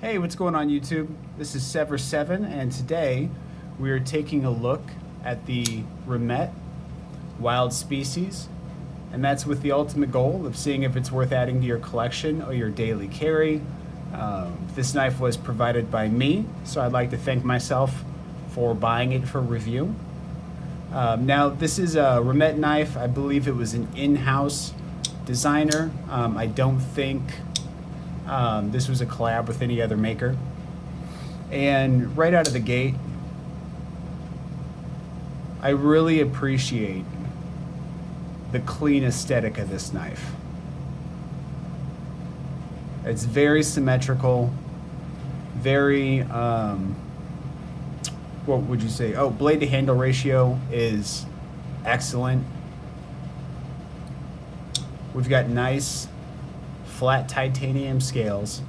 Hey, what's going on YouTube? This is Sever7, and today we are taking a look at the Remette Wild Species, and that's with the ultimate goal of seeing if it's worth adding to your collection or your daily carry. This knife was provided by me, so I'd like to thank myself for buying it for review. Now, this is a Remette knife. I believe it was an in-house designer. I don't think this was a collab with any other maker. And right out of the gate, I really appreciate the clean aesthetic of this knife. It's very symmetrical, very, what would you say? Oh, blade to handle ratio is excellent. We've got nice flat titanium scales.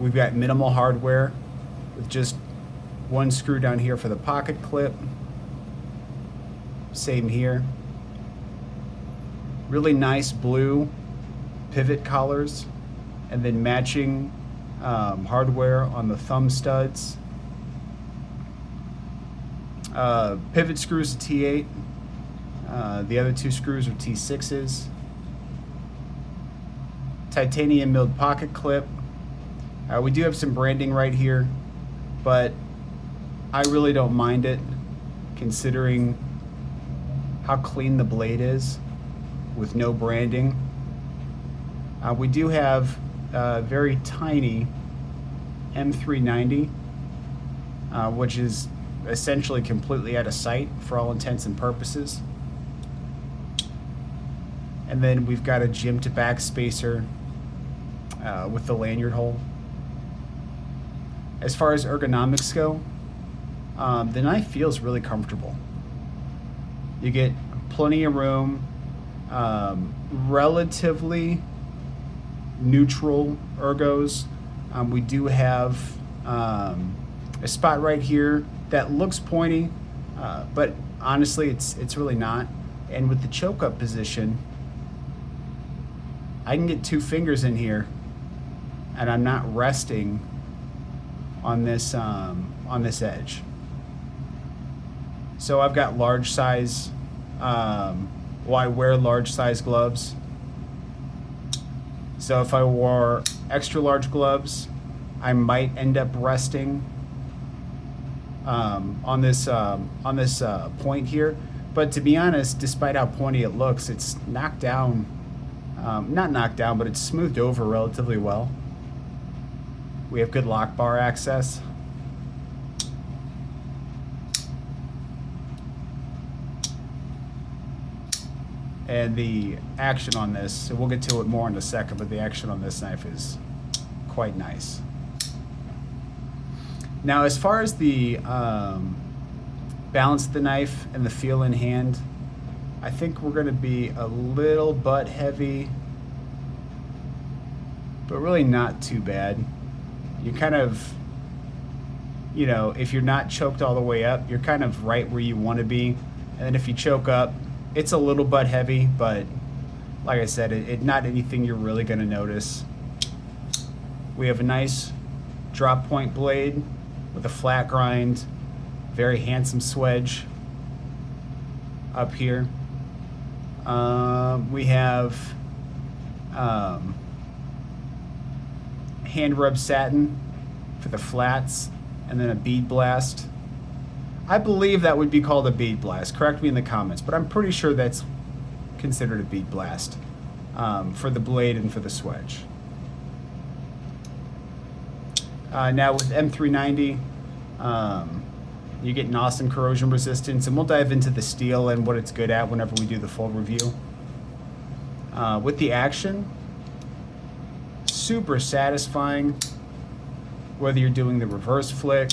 We've got minimal hardware with just one screw down here for the pocket clip. Same here. Really nice blue pivot collars, and then matching hardware on the thumb studs. Pivot screws are T8. The other two screws are T6s. Titanium milled pocket clip. We do have some branding right here, but I really don't mind it considering how clean the blade is with no branding. We do have a very tiny M390, which is essentially completely out of sight for all intents and purposes. And then we've got a jim to back spacer with the lanyard hole. As far as ergonomics go, the knife feels really comfortable. You get plenty of room, relatively neutral ergos. We do have a spot right here that looks pointy, but honestly it's really not. And with the choke up position, I can get two fingers in here and I'm not resting on this edge. So I've got large size, well, I wear large size gloves. So if I wore extra large gloves, I might end up resting on this point here. But to be honest, despite how pointy it looks, it's knocked down, not knocked down, but it's smoothed over relatively well. We have good lock bar access. And the action on this, so we'll get to it more in a second, but the action on this knife is quite nice. Now, as far as the balance of the knife and the feel in hand, I think we're going to be a little butt heavy, but really not too bad. You kind of, you know, if you're not choked all the way up, you're kind of right where you want to be. And then if you choke up, it's a little butt heavy, but like I said, it not anything you're really going to notice. We have a nice drop point blade with a flat grind, very handsome swedge up here. We have hand rub satin for the flats, and then a bead blast. I believe that would be called a bead blast. Correct me in the comments, but I'm pretty sure that's considered a bead blast for the blade and for the swedge. Now with M390, you get an awesome corrosion resistance, and we'll dive into the steel and what it's good at whenever we do the full review. With the action, super satisfying, whether you're doing the reverse flick,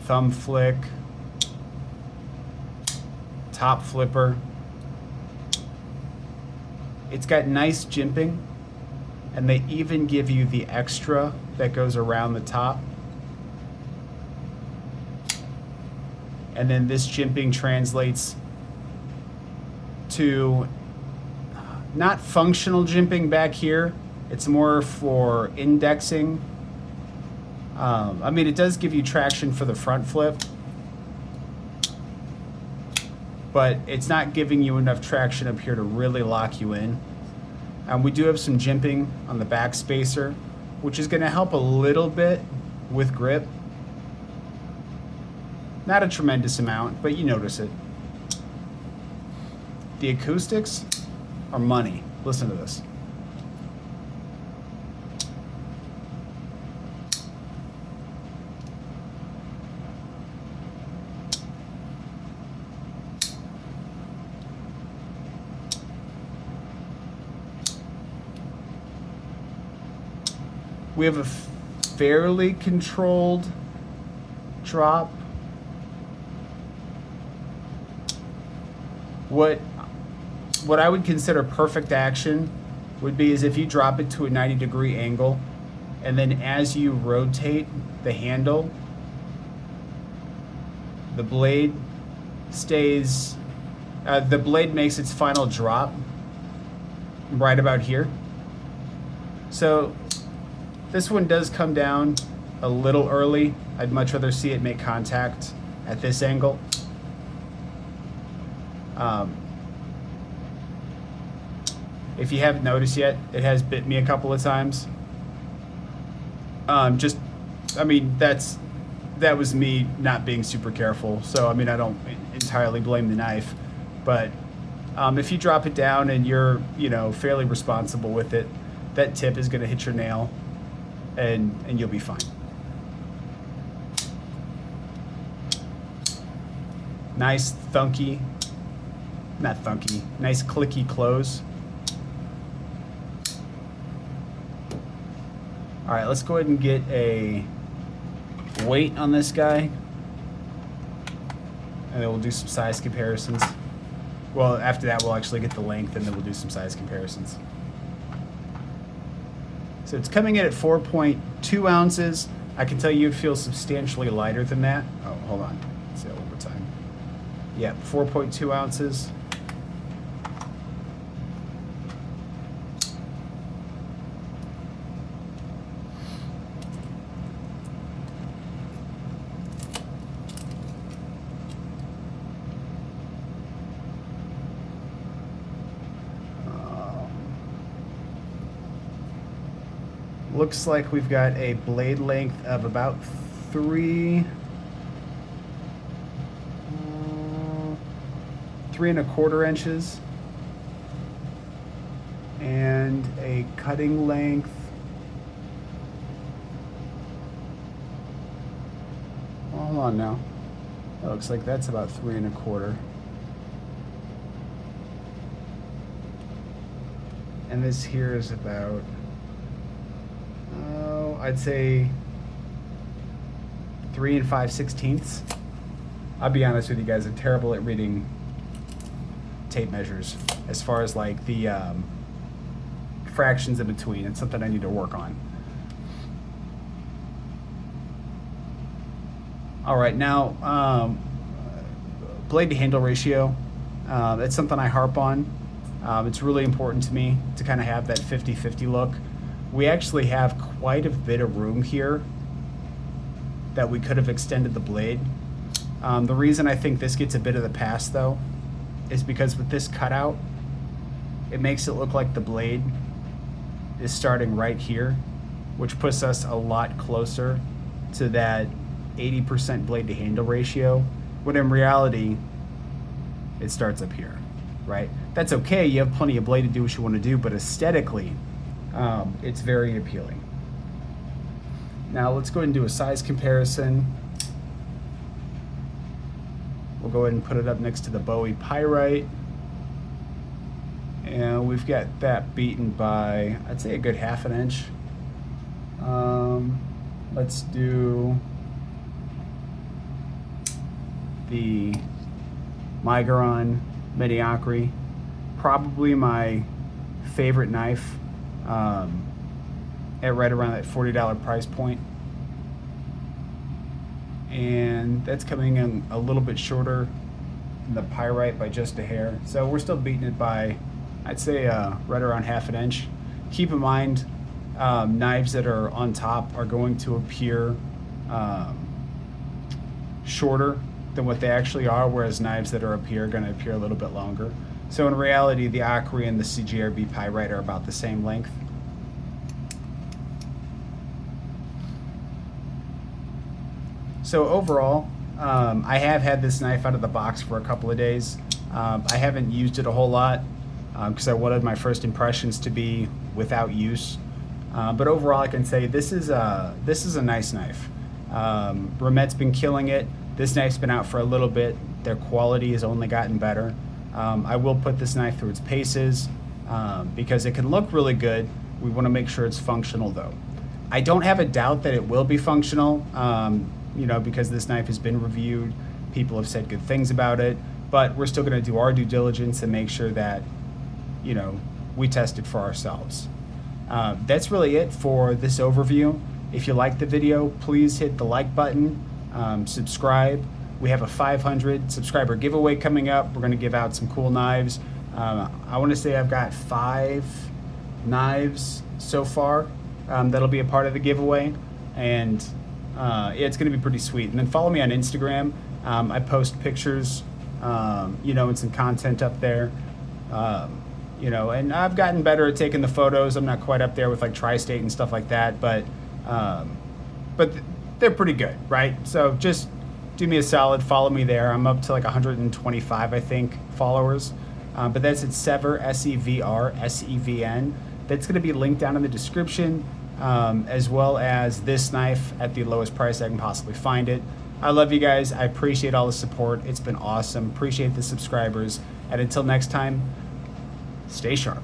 thumb flick, top flipper. It's got nice jimping, and they even give you the extra that goes around the top. And then this jimping translates to not functional jimping back here. It's more for indexing. I mean, it does give you traction for the front flip, but it's not giving you enough traction up here to really lock you in. We do have some jimping on the back spacer, which is going to help a little bit with grip. Not a tremendous amount, but you notice it. The acoustics are money. Listen to this. We have a fairly controlled drop. What I would consider perfect action would be is if you drop it to a 90-degree angle, and then as you rotate the handle, the blade stays, the blade makes its final drop right about here. So this one does come down a little early. I'd much rather see it make contact at this angle. If you haven't noticed yet, it has bit me a couple of times. I mean, that was me not being super careful. So, I mean, I don't entirely blame the knife, but if you drop it down and you're, fairly responsible with it, that tip is going to hit your nail, and you'll be fine. Nice thunky, not thunky, nice clicky close. All right, let's go ahead and get a weight on this guy, and then we'll do some size comparisons. Well, after that, we'll actually get the length, and then we'll do some size comparisons. So it's coming in at 4.2 ounces. I can tell you it feels substantially lighter than that. Oh, hold on. Let's see that one more time. Yeah, 4.2 ounces. Looks like we've got a blade length of about 3.25 inches, and a cutting length hold on now. That looks like that's about 3.25. And this here is about, I'd say 3 5/16. I'll be honest with you guys, I'm terrible at reading tape measures as far as like the fractions in between. It's something I need to work on. All right, now blade to handle ratio. That's something I harp on. It's really important to me to kind of have that 50-50 look. We actually have quite a bit of room here that we could have extended the blade. The reason I think this gets a bit of the pass though is because with this cutout, it makes it look like the blade is starting right here, which puts us a lot closer to that 80% blade to handle ratio, when in reality, it starts up here, right? That's okay, you have plenty of blade to do what you want to do, but aesthetically, it's very appealing. Now let's go ahead and do a size comparison. We'll go ahead and put it up next to the Bowie Pyrite. And we've got that beaten by, I'd say, a good 1/2 inch. Let's do the Migaron Mediocre, probably my favorite knife, at right around that $40 price point. And that's coming in a little bit shorter than the Pyrite by just a hair. So we're still beating it by I'd say right around 1/2 inch. Keep in mind, knives that are on top are going to appear shorter than what they actually are, whereas knives that are up here are going to appear a little bit longer. So in reality, the Acri and the CGRB Pyrite are about the same length. So overall, I have had this knife out of the box for a couple of days. I haven't used it a whole lot because I wanted my first impressions to be without use. But overall, I can say this is a nice knife. Remette's been killing it. This knife's been out for a little bit. Their quality has only gotten better. I will put this knife through its paces because it can look really good. We want to make sure it's functional though. I don't have a doubt that it will be functional, because this knife has been reviewed. People have said good things about it, but we're still going to do our due diligence and make sure that, we test it for ourselves. That's really it for this overview. If you liked the video, please hit the like button, subscribe. We have a 500 subscriber giveaway coming up. We're going to give out some cool knives. I want to say I've got 5 knives so far that'll be a part of the giveaway, and it's going to be pretty sweet. And then follow me on Instagram. I post pictures, and some content up there. And I've gotten better at taking the photos. I'm not quite up there with like Tri-State and stuff like that, but they're pretty good, right? So just do me a solid, follow me there. I'm up to like 125, I think, followers. But that's at Sever, SEVR, That's going to be linked down in the description, as well as this knife at the lowest price I can possibly find it. I love you guys. I appreciate all the support. It's been awesome. Appreciate the subscribers. And until next time, stay sharp.